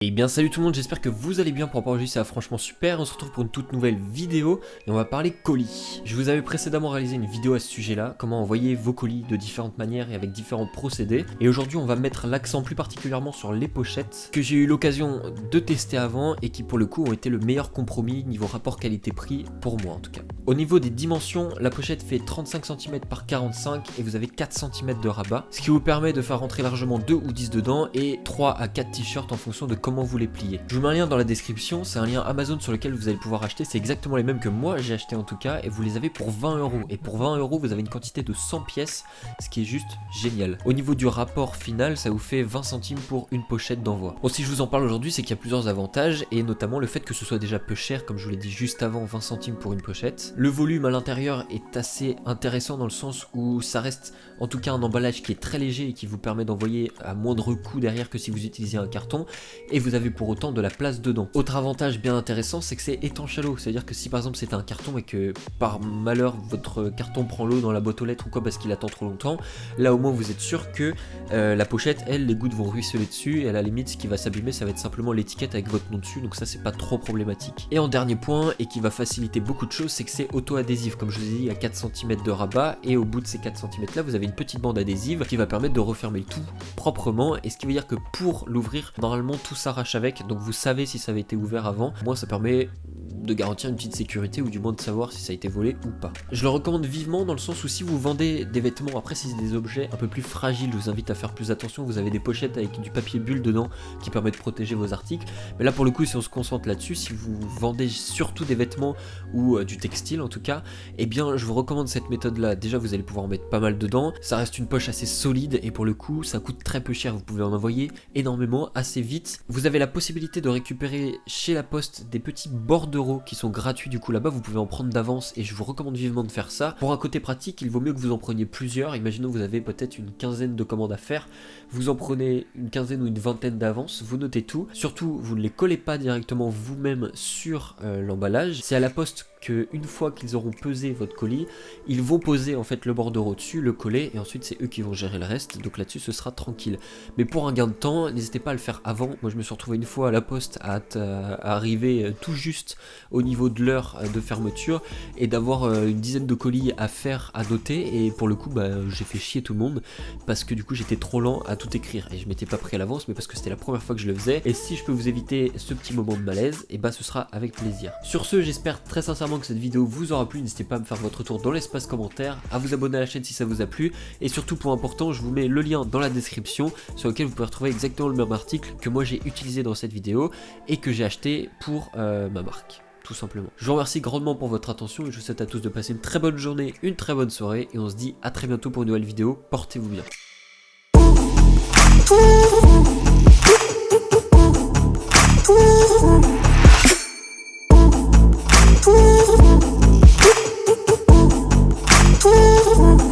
Et bien salut tout le monde, j'espère que vous allez bien. Pour rapport à aujourd'hui, ça va franchement super. On se retrouve pour une toute nouvelle vidéo et on va parler colis. Je vous avais précédemment réalisé une vidéo à ce sujet là, comment envoyer vos colis de différentes manières et avec différents procédés. Et aujourd'hui on va mettre l'accent plus particulièrement sur les pochettes que j'ai eu l'occasion de tester avant et qui pour le coup ont été le meilleur compromis niveau rapport qualité-prix pour moi en tout cas. Au niveau des dimensions, la pochette fait 35 cm par 45 et vous avez 4 cm de rabat, ce qui vous permet de faire rentrer largement 2 ou 10 dedans et 3 à 4 t-shirts en fonction de comment vous les pliez. Je vous mets un lien dans la description, c'est un lien Amazon sur lequel vous allez pouvoir acheter, c'est exactement les mêmes que moi j'ai acheté en tout cas et vous les avez pour 20 €. Et pour 20 € vous avez une quantité de 100 pièces, ce qui est juste génial. Au niveau du rapport final, ça vous fait 20 centimes pour une pochette d'envoi. Bon, si je vous en parle aujourd'hui, c'est qu'il y a plusieurs avantages et notamment le fait que ce soit déjà peu cher, comme je vous l'ai dit juste avant, 20 centimes pour une pochette. Le volume à l'intérieur est assez intéressant dans le sens où ça reste en tout cas un emballage qui est très léger et qui vous permet d'envoyer à moindre coût derrière que si vous utilisez un carton, et vous avez pour autant de la place dedans. Autre avantage bien intéressant, c'est que c'est étanche à l'eau, c'est-à-dire que si par exemple c'était un carton et que par malheur votre carton prend l'eau dans la boîte aux lettres ou quoi parce qu'il attend trop longtemps, là au moins vous êtes sûr que la pochette, elle, les gouttes vont ruisseler dessus et à la limite ce qui va s'abîmer ça va être simplement l'étiquette avec votre nom dessus, donc ça c'est pas trop problématique. Et en dernier point, et qui va faciliter beaucoup de choses, c'est que c'est auto-adhésif, comme je vous ai dit, à 4 cm de rabat et au bout de ces 4 cm là vous avez une petite bande adhésive qui va permettre de refermer le tout proprement, et ce qui veut dire que pour l'ouvrir, normalement tout s'arrache avec, donc vous savez si ça avait été ouvert avant. Moi ça permet de garantir une petite sécurité ou du moins de savoir si ça a été volé ou pas. Je le recommande vivement dans le sens où si vous vendez des vêtements, après si c'est des objets un peu plus fragiles, je vous invite à faire plus attention. Vous avez des pochettes avec du papier bulle dedans qui permet de protéger vos articles, mais là pour le coup si on se concentre là-dessus, si vous vendez surtout des vêtements ou du textile en tout cas, eh bien je vous recommande cette méthode là. Déjà vous allez pouvoir en mettre pas mal dedans, ça reste une poche assez solide et pour le coup ça coûte très peu cher, vous pouvez en envoyer énormément assez vite. Vous avez la possibilité de récupérer chez la poste des petits bordereaux qui sont gratuits du coup là-bas, vous pouvez en prendre d'avance et je vous recommande vivement de faire ça. Pour un côté pratique, il vaut mieux que vous en preniez plusieurs. Imaginons que vous avez peut-être une quinzaine de commandes à faire, vous en prenez une quinzaine ou une vingtaine d'avance, vous notez tout. Surtout, vous ne les collez pas directement vous-même sur l'emballage. C'est à la poste que une fois qu'ils auront pesé votre colis, ils vont poser en fait le bordereau dessus, le coller et ensuite c'est eux qui vont gérer le reste, donc là-dessus ce sera tranquille. Mais pour un gain de temps, n'hésitez pas à le faire avant. Moi je me suis retrouvé une fois à la poste à arriver tout juste au niveau de l'heure de fermeture et d'avoir une dizaine de colis à faire, à noter, et pour le coup j'ai fait chier tout le monde parce que du coup j'étais trop lent à tout écrire et je m'étais pas pris à l'avance, mais parce que c'était la première fois que je le faisais, et si je peux vous éviter ce petit moment de malaise, et ce sera avec plaisir. Sur ce, j'espère très sincèrement que cette vidéo vous aura plu. N'hésitez pas à me faire votre retour dans l'espace commentaire, à vous abonner à la chaîne si ça vous a plu, et surtout point important, je vous mets le lien dans la description sur lequel vous pouvez retrouver exactement le même article que moi j'ai utilisé dans cette vidéo et que j'ai acheté pour ma marque. Tout simplement. Je vous remercie grandement pour votre attention et je vous souhaite à tous de passer une très bonne journée, une très bonne soirée, et on se dit à très bientôt pour une nouvelle vidéo. Portez-vous bien. Ooh.